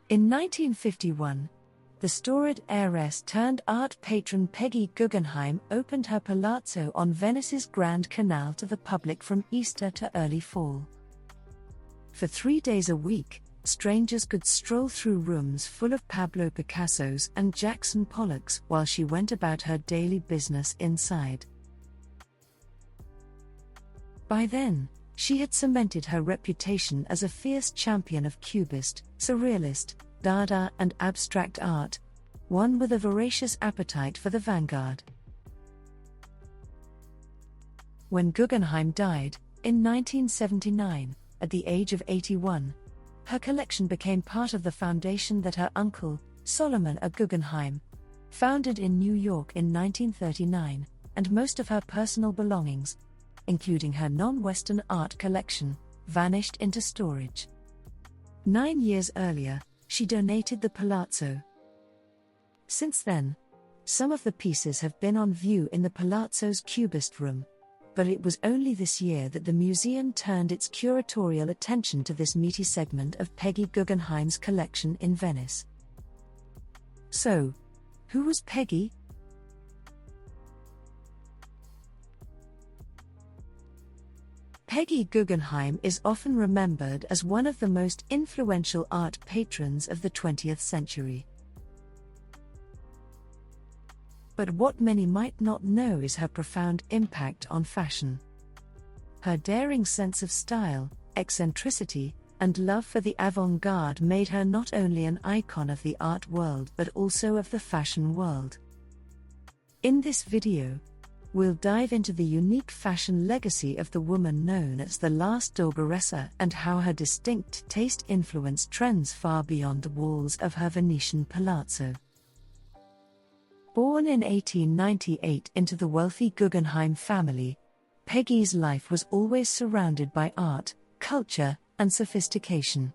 In 1951, the storied heiress turned art patron Peggy Guggenheim opened her Palazzo on Venice's Grand Canal to the public from Easter to early fall. For 3 days a week, strangers could stroll through rooms full of Pablo Picassos and Jackson Pollocks while she went about her daily business inside. By then, she had cemented her reputation as a fierce champion of Cubist, Surrealist, Dada and abstract art, one with a voracious appetite for the avant-garde. When Guggenheim died, in 1979, at the age of 81, her collection became part of the foundation that her uncle, Solomon A. Guggenheim, founded in New York in 1939, and most of her personal belongings, including her non-Western art collection, vanished into storage. 9 years earlier, she donated the Palazzo. Since then, some of the pieces have been on view in the Palazzo's Cubist room, but it was only this year that the museum turned its curatorial attention to this meaty segment of Peggy Guggenheim's collection in Venice. So, who was Peggy? Peggy Guggenheim is often remembered as one of the most influential art patrons of the 20th century. But what many might not know is her profound impact on fashion. Her daring sense of style, eccentricity, and love for the avant-garde made her not only an icon of the art world but also of the fashion world. In this video, we'll dive into the unique fashion legacy of the woman known as the Last Dogaressa and how her distinct taste influenced trends far beyond the walls of her Venetian palazzo. Born in 1898 into the wealthy Guggenheim family, Peggy's life was always surrounded by art, culture, and sophistication.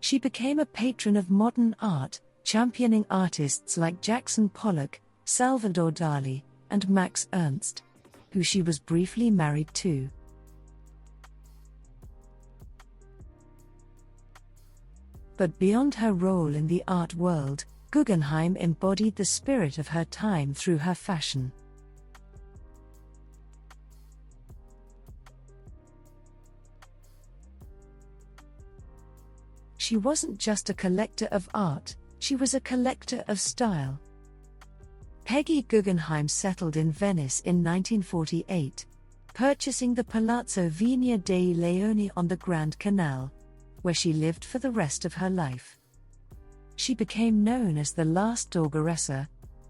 She became a patron of modern art, championing artists like Jackson Pollock, Salvador Dali, and Max Ernst, who she was briefly married to. But beyond her role in the art world, Guggenheim embodied the spirit of her time through her fashion. She wasn't just a collector of art, she was a collector of style. Peggy Guggenheim settled in Venice in 1948, purchasing the Palazzo Venier dei Leoni on the Grand Canal, where she lived for the rest of her life. She became known as the Last Dogaressa,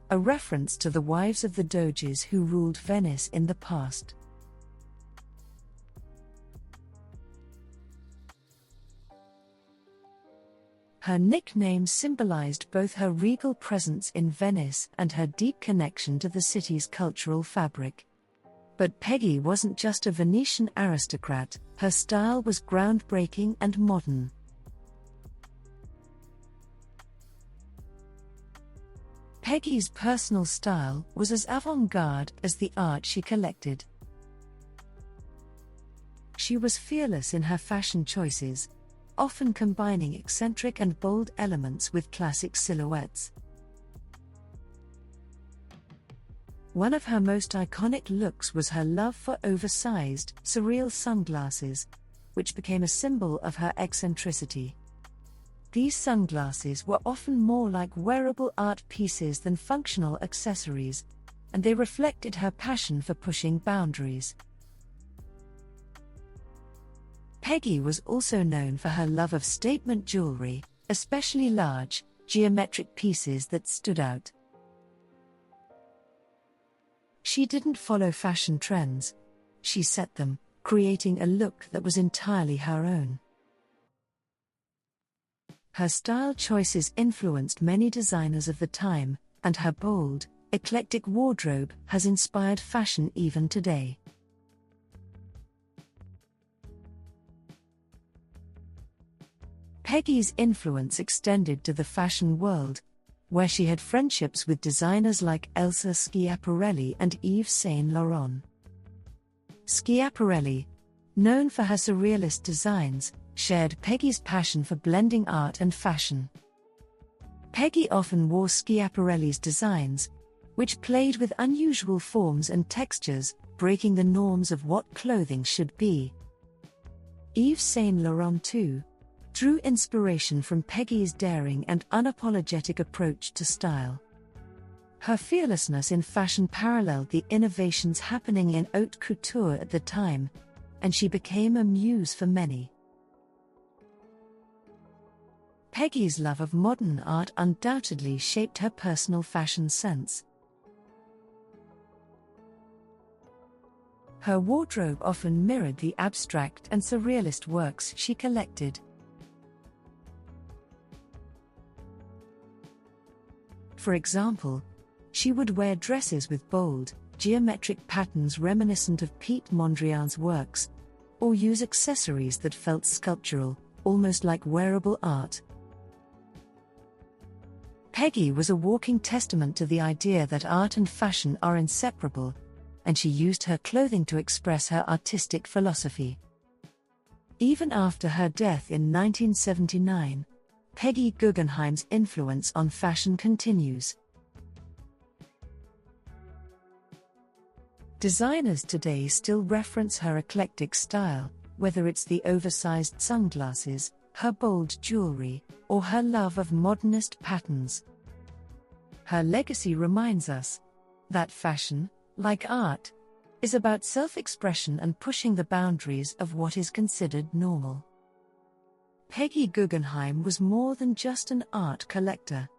a reference to the wives of the doges who ruled Venice in the past. Her nickname symbolized both her regal presence in Venice and her deep connection to the city's cultural fabric. But Peggy wasn't just a Venetian aristocrat, her style was groundbreaking and modern. Peggy's personal style was as avant-garde as the art she collected. She was fearless in her fashion choices, often combining eccentric and bold elements with classic silhouettes. One of her most iconic looks was her love for oversized, surreal sunglasses, which became a symbol of her eccentricity. These sunglasses were often more like wearable art pieces than functional accessories, and they reflected her passion for pushing boundaries. Peggy was also known for her love of statement jewelry, especially large, geometric pieces that stood out. She didn't follow fashion trends, she set them, creating a look that was entirely her own. Her style choices influenced many designers of the time, and her bold, eclectic wardrobe has inspired fashion even today. Peggy's influence extended to the fashion world, where she had friendships with designers like Elsa Schiaparelli and Yves Saint Laurent. Schiaparelli, known for her surrealist designs, shared Peggy's passion for blending art and fashion. Peggy often wore Schiaparelli's designs, which played with unusual forms and textures, breaking the norms of what clothing should be. Yves Saint Laurent, too, drew inspiration from Peggy's daring and unapologetic approach to style. Her fearlessness in fashion paralleled the innovations happening in haute couture at the time, and she became a muse for many. Peggy's love of modern art undoubtedly shaped her personal fashion sense. Her wardrobe often mirrored the abstract and surrealist works she collected. For example, she would wear dresses with bold, geometric patterns reminiscent of Piet Mondrian's works, or use accessories that felt sculptural, almost like wearable art. Peggy was a walking testament to the idea that art and fashion are inseparable, and she used her clothing to express her artistic philosophy. Even after her death in 1979, Peggy Guggenheim's influence on fashion continues. Designers today still reference her eclectic style, whether it's the oversized sunglasses, her bold jewelry, or her love of modernist patterns. Her legacy reminds us that fashion, like art, is about self-expression and pushing the boundaries of what is considered normal. Peggy Guggenheim was more than just an art collector.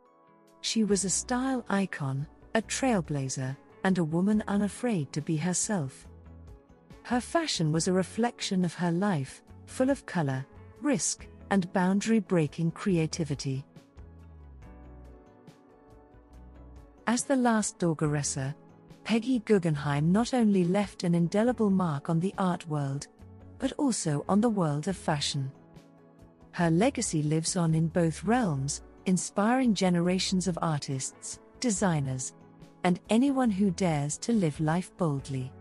She was a style icon, a trailblazer, and a woman unafraid to be herself. Her fashion was a reflection of her life, full of color, risk, and boundary-breaking creativity. As the Last Dogaressa, Peggy Guggenheim not only left an indelible mark on the art world, but also on the world of fashion. Her legacy lives on in both realms, inspiring generations of artists, designers, and anyone who dares to live life boldly.